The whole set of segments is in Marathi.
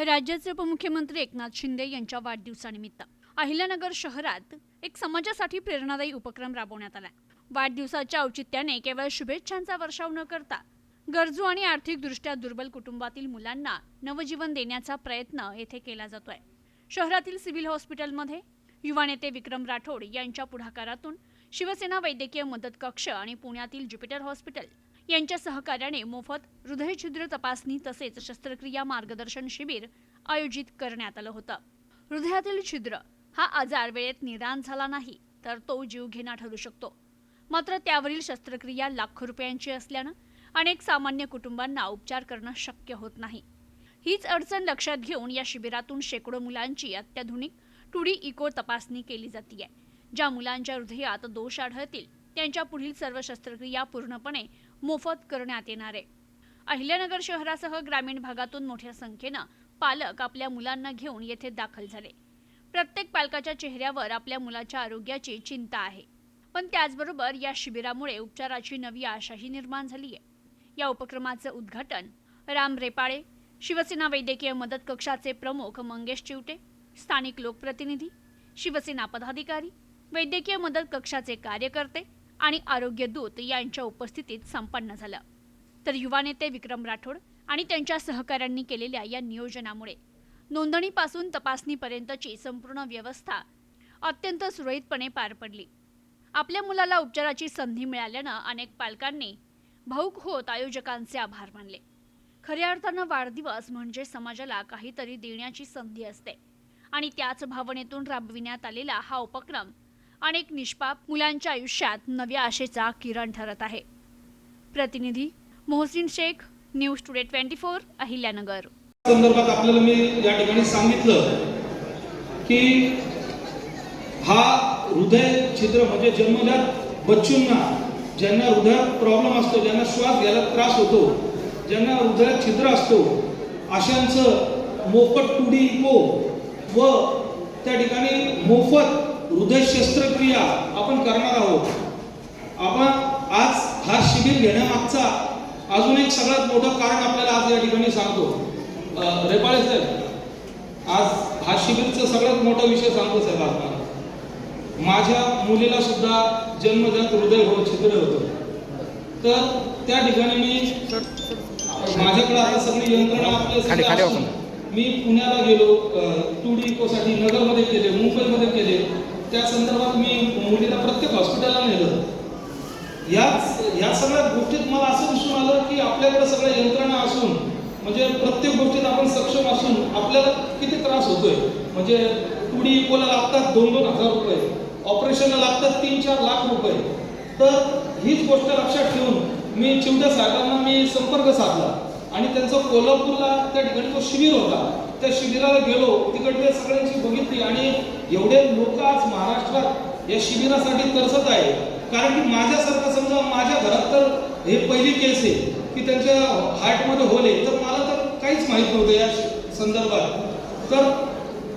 राज्याचे उपमुख्यमंत्री एकनाथ शिंदे यांच्या वाढदिवसानिमित्त अहिल्यानगर शहरात एक समाजासाठी प्रेरणादायी उपक्रम राबवण्यात आला। वाढदिवसाच्या औचित्याने केवळ शुभेच्छांचा वर्षाव न करता गरजू आणि आर्थिकदृष्ट्या दुर्बल कुटुंबातील मुलांना नवजीवन देण्याचा प्रयत्न येथे केला जातोय। शहरातील सिव्हिल हॉस्पिटलमध्ये युवा नेते विक्रम राठोड यांच्या पुढाकारातून शिवसेना वैद्यकीय मदत कक्ष आणि पुण्यातील ज्युपिटर हॉस्पिटल यांच्या सहकार्याने मोफत हृदयछिद्र तपासणी तसेच शस्त्रक्रिया मार्गदर्शन शिबिर आयोजित करण्यात आलं होतं। हृदयातील छिद्र हा आजार वेळेत निदान झाला नाही तर तो जीवघेणा ठरू शकतो। मात्र त्यावरील शस्त्रक्रिया लाखो रुपयांची असल्याने अनेक सामान्य कुटुंबांना उपचार करणं शक्य होत नाही। हीच अडचण लक्षात घेऊन या शिबिरातून शेकडो मुलांची अत्याधुनिक 2D इको तपासणी केली जाते। ज्या मुलांच्या हृदयात दोष आढळतील त्यांच्या पुढील सर्व शस्त्रक्रिया पूर्णपणे मोफत करण्यात येणार आहे। अहिल्यानगर शहरासह ग्रामीण भागातून मोठ्या संख्येने पालक आपल्या मुलांना घेऊन येथे दाखल झाले। प्रत्येक पालकाच्या चेहऱ्यावर आपल्या मुलाच्या आरोग्याची चिंता आहे, पण त्याचबरोबर या शिबिरामुळे उपचाराची नवी आशाही निर्माण झाली आहे। या उपक्रमाचे उद्घाटन राम रेपाळे, शिवसेना वैद्यकीय मदत कक्षाचे प्रमुख मंगेश चिवटे, स्थानिक लोकप्रतिनिधी, शिवसेना पदाधिकारी, वैद्यकीय मदत कक्षाचे कार्यकर्ते आणि आरोग्य दूत यांच्या उपस्थितीत संपन्न झालं। तर युवा नेते विक्रम राठोड आणि त्यांच्या सहकाऱ्यांनी केलेल्या या नियोजनामुळे नोंदणीपासून तपासणीपर्यंतची संपूर्ण व्यवस्था अत्यंत सुरळीतपणे पार पडली। आपल्या मुलाला उपचाराची संधी मिळाल्याने अनेक पालकांनी भावुक होत आयोजकांचे आभार मानले। खऱ्या अर्थाने वाढदिवस म्हणजे समाजाला काहीतरी देण्याची संधी असते आणि त्याच भावनेतून राबविण्यात आलेला हा उपक्रम अनेक निष्पाप मुलांच्या आयुष्यात नव्या आशेचा किरण ठरत आहे। प्रतिनिधी मोहसिन शेख, न्यूज टुडे 24, अहिल्यानगर। संदर्भात आपल्याला मी या ठिकाणी सांगितलं की हा हृदय छिद्र म्हणजे जन्मजात बच्चूंना ज्यांना हृदयात प्रॉब्लेम असतो, ज्यांना श्वास घ्यायला त्रास होतो, ज्यांना हृदयात छिद्र असतो, अशांचं मोफत 2D इको व त्या ठिकाणी मोफत हृदय शस्त्रक्रिया आपण करणार आहोत। आपण आज हा शिबिर घेण्यामागचा अजून एक सगळ्यात मोठं कारण आपल्याला आज या ठिकाणी सांगतो। रेपाळे साहेब, आज हा शिबिरचा सगळ्यात मोठा विषय सांगतो साहेब आपल्याला। माझ्या मुलीला सुद्धा जन्मजात हृदय छिद्र होतं, तर त्या ठिकाणी माझ्याकडे आता सगळी यंत्रणा आपल्या मी पुण्याला गेलो, 2D इकोसाठी नगरमध्ये केले, मुंबईमध्ये केले। त्या संदर्भात मी मुलीला प्रत्येक हॉस्पिटलला नेलं। या सगळ्या गोष्टीत मला असं दिसून आलं की आपल्याकडे सगळ्या यंत्रणा असून म्हणजे प्रत्येक गोष्टीत आपण सक्षम असून आपल्याला किती त्रास होतोय। म्हणजे 2D इकोला लागतात 2-2 हजार रुपये, ऑपरेशनला लागतात 3-4 लाख रुपये। तर हीच गोष्ट लक्षात ठेवून मी चिवट्या साहेबांना मी संपर्क साधला आणि त्यांचा कोल्हापूरला त्या ठिकाणी तो शिबिर होता, त्या शिबिराला गेलो, तिकडे सगळ्यांची बघितली आणि एवढे लोक आज महाराष्ट्रात या शिबिरासाठी तरसत आहे। कारण की माझ्यासारखं समजा माझ्या घरात तर हे पहिली केस आहे की त्यांच्या हार्टमध्ये होल आहे, तर मला तर काहीच माहीत नव्हतं या संदर्भात। तर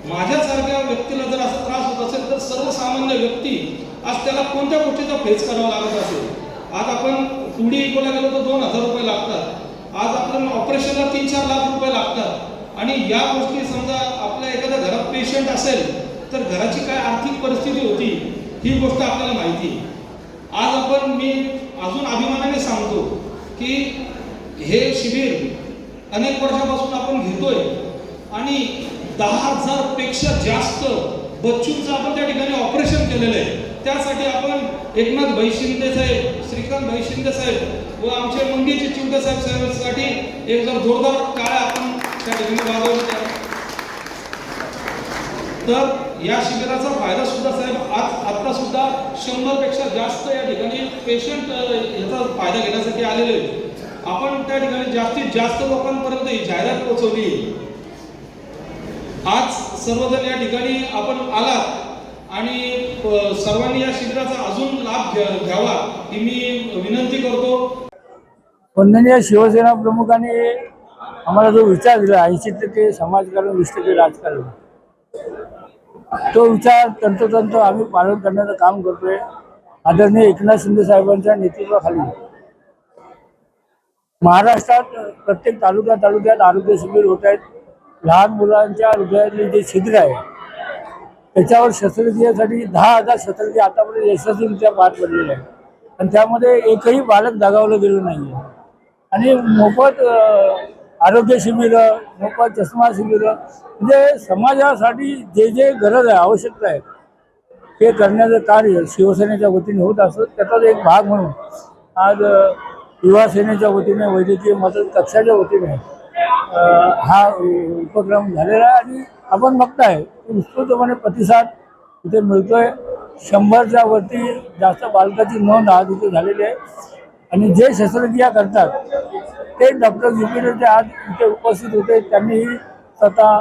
माझ्यासारख्या व्यक्तीला जर असा त्रास होत असेल तर सर्वसामान्य व्यक्ती आज त्याला कोणत्या गोष्टीचा फेस करावा लागत असेल। आज आपण 2D इकोला गेलो तर 2,000 रुपये लागतात, आज आपल्याला ऑपरेशनला 3-4 लाख रुपये लागतात। आणि या गोष्टी समजा आपल्या एखाद्या घरात पेशंट असेल तर घराची काय आर्थिक परिस्थिती होती ही गोष्ट आपल्याला माहिती। आज मी अजून अभिमानाने सांगतो की हे शिबिर अनेक वर्षापासून आपण घेतोय आणि 10,000 पेक्षा जास्त बच्चूंचं आपण त्या ठिकाणी ऑपरेशन केलेलं आहे। त्यासाठी आपण एकनाथ भाई शिंदे साहेब, श्रीकांत भाई शिंदे साहेब व आमचे मंगेशजी चिवटे साहेबांसाठी एक जर जोरदार टाळ्या आपण त्या ठिकाणी वाजवल्या। तर या शिबिराचा फायदा सुद्धा साहेब आता सुद्धा 100 पेक्षा जास्त या ठिकाणी पेशंट याचा फायदा घेण्यासाठी आलेले आहेत। आपण त्या ठिकाणी जास्तीत जास्त लोकांपर्यंत ही जाहिरात पोहोचवली। आज सर्वजण या ठिकाणी आपण आलात आणि सर्वांनी या शिबिराचा अजून लाभ घ्यावा ही मी विनंती करतो। वंदनीय शिवसेना प्रमुखांनी आम्हाला जो विचार दिला 80% समाजकारण 20% राजकारण, तो विचार तंतोतंत आम्ही पालन करण्याचं काम करतोय। आदरणीय एकनाथ शिंदे साहेबांच्या नेतृत्वाखाली महाराष्ट्रात प्रत्येक तालुक्यात आरोग्य शिबिर होत आहेत। लहान मुलांच्या हृदयातले जे छिद्र आहे त्याच्यावर शस्त्रक्रियेसाठी 10,000 शस्त्रक्रिया आतापर्यंत यशस्वीरित्या पार पडलेल्या आहे आणि त्यामध्ये एकही बालक दगावलं गेलं नाही आहे. आणि मोफत आरोग्य शिबिरं, मोफत चष्मा शिबिरं, म्हणजे समाजासाठी जे जे गरज आहे, आवश्यकता आहे ते करण्याचं कार्य शिवसेनेच्या वतीने होत असतं. त्याचाच एक भाग म्हणून आज युवा सेनेच्या वतीने, वैद्यकीय मदत कक्षाच्या वतीने हा उपक्रम झालेला आहे आणि आपण बघताय उत्स्फूर्तपणे प्रतिसाद इथे मिळतोय. 100च्या वरती जास्त बालकाची नोंद आज इथे झालेली आहे आणि जे शस्त्रक्रिया करतात ते डॉक्टर ज्युपिटरचे आज इथे उपस्थित होते. त्यांनीही स्वतः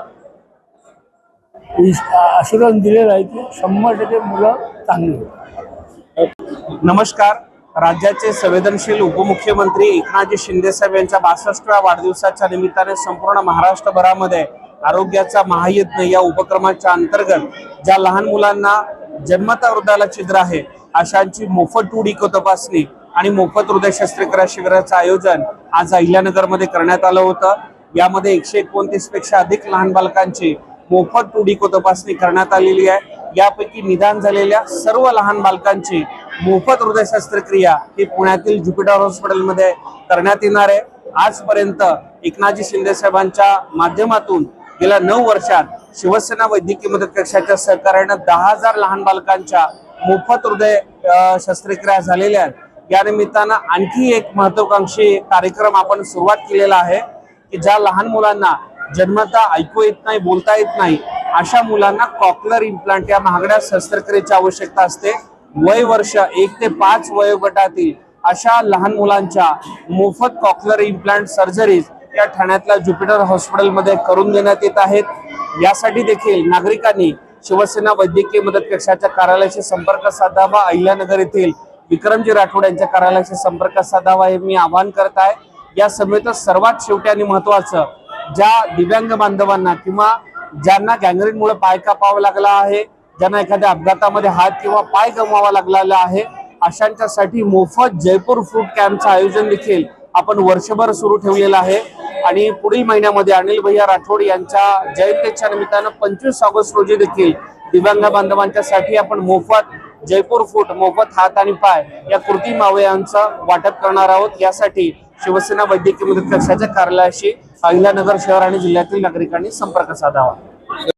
आशीर्वाद दिलेला आहे की 100% मुलं चांगली होतात. नमस्कार. राज्याचे संवेदनशील उपमुख्यमंत्री एकनाथजी शिंदेसाहेब यांच्या 62व्या वाढदिवसाच्या निमित्ताने संपूर्ण महाराष्ट्रभरामध्ये आरोग्याचा महायज्ञ या उपक्रमाच्या अंतर्गत ज्या लहान मुलांना जन्मतः हृदयाला छिद्र आहे अशांची मोफत टूडिको तपासणी आणि मोफत हृदय शस्त्रक्रिया शिबिराचं आयोजन आज अहिल्यानगरमध्ये करण्यात आलं होतं. यामध्ये 129 पेक्षा अधिक लहान बालकांची मोफत टूडिको तपासणी करण्यात आलेली आहे. यापैकी निदान झालेल्या सर्व लहान बालकांची मोफत हृदय शस्त्रक्रिया ही पुण्यातील ज्युपिटर हॉस्पिटलमध्ये करण्यात येणार आहे. आजपर्यंत एकनाथजी शिंदे साहेबांच्या माध्यमातून गेल्या 9 वर्षात शिवसेना वैद्यकीय मदत कक्षाच्या सहकार्याने 10,000 लहान बालकांच्या मोफत हृदय शस्त्रक्रिया झालेल्या आहेत. या निमित्तानं आणखी एक महत्वाकांक्षी कार्यक्रम आपण सुरुवात केलेला आहे की ज्या लहान मुलांना जन्मतः ऐकू येत नाही, बोलता येत नाही अशा मुलांना कॉक्लर इम्प्लांट या महागड्या शस्त्रक्रियेची आवश्यकता असते. वय वर्ष 1 ते 5 वयोगटातील अशा लहान मुलांच्या मोफत कॉक्लर इम्प्लांट सर्जरीज या ठाण्यातल्या ज्युपिटर हॉस्पिटलमध्ये करून देण्यात येत आहेत. यासाठी देखील नागरिकांनी शिवसेना वैद्यकीय मदत कक्षाच्या कार्यालयाशी संपर्क साधावा. अहिल्यानगर येथील विक्रमजी राठोड यांच्या कार्यालयाशी संपर्क साधावा हे मी आवाहन करत आहे. या समेतच सर्वात शेवटी आणि महत्वाचं, ज्या दिव्यांग बांधवांना किंवा ज्यांना गँग्रीनमुळे पाय कापावा लागला आहे, ज्यांना एखाद्या अपघातामध्ये हात किंवा पाय गमवावा लागलेला आहे, अशांच्यासाठी मोफत जयपूर फूड कॅम्पचं आयोजन देखील आपण वर्षभर सुरू ठेवलेलं आहे. आणि पुढील महिन्यामध्ये अनिल भैया राठोड यांच्या जयंतीच्या निमित्तानं 25 ऑगस्ट रोजी देखील दिव्यांग बांधवांच्यासाठी आपण मोफत जयपूर फूड, मोफत हात आणि पाय या कृत्रिम अवयवांचं वाटप करणार आहोत. यासाठी शिवसेना वैद्यकीय मदत कक्षाच्या कार्यालयाशी अहिल्यानगर शहर आणि जिल्ह्यातील नागरिकांनी संपर्क साधावा.